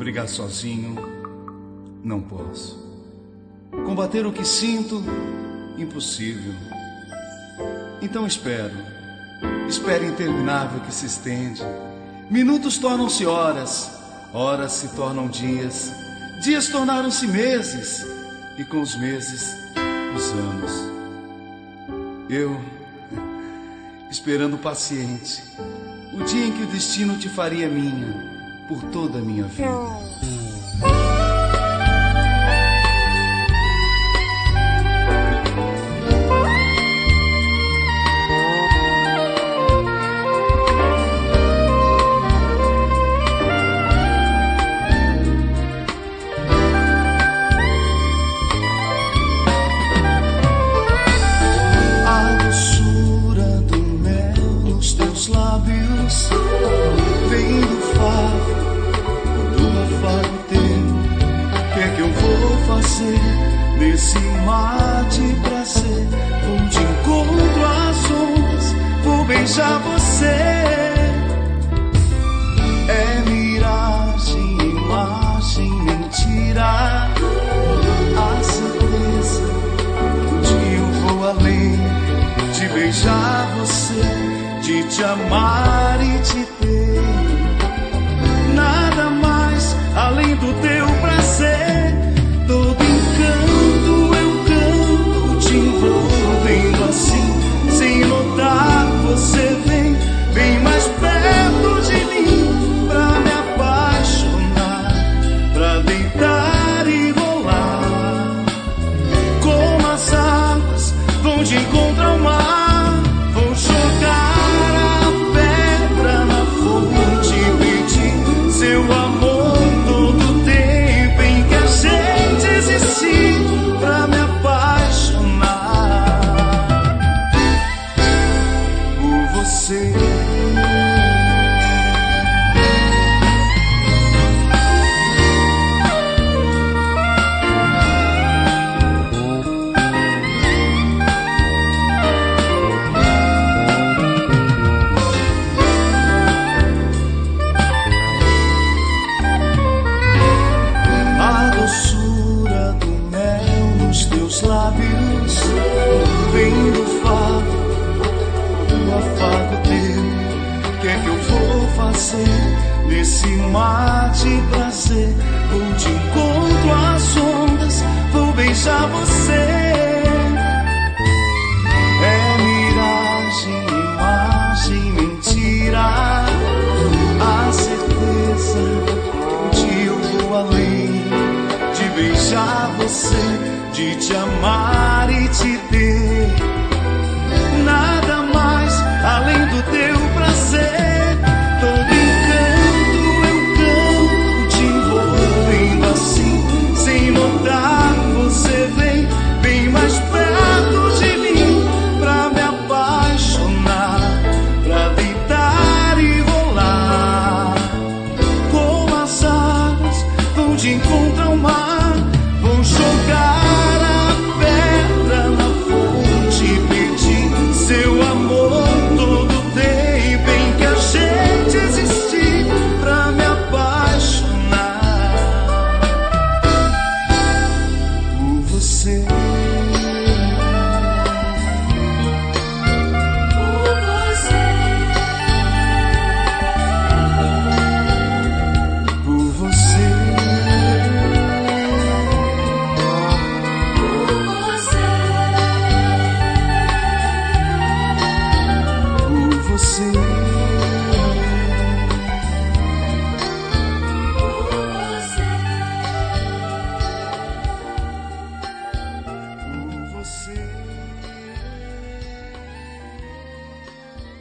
Brigar sozinho, não posso. Combater o que sinto, impossível. Então espero interminável que se estende. Minutos tornam-se horas, horas se tornam dias, dias tornaram-se meses, e com os meses, os anos. Eu, esperando paciente, o dia em que o destino te faria minha, por toda a minha vida. Vem do afago teu. Que é que eu vou fazer nesse mar de prazer? Vou de encontro às ondas, vou beijar você. É miragem, imagem, mentira. A certeza que um dia eu vou além de beijar você, de te amar e te ter. Nada mais além do teu prazer. Todo encanto eu canto, te envolvendo assim, sem notar você vem, vem mais perto de mim, pra me apaixonar, pra deitar e rolar. Como as águas vão de encontro ao mar, vão jogar seu amor todo tempo em que a gente existiu, pra me apaixonar por você. Lábios, vem do afago teu. Que é que eu vou fazer nesse mar de prazer? Vou de encontro às ondas, vou beijar você. É miragem, imagem, mentira. A certeza que um dia eu vou além de beijar você, de te amar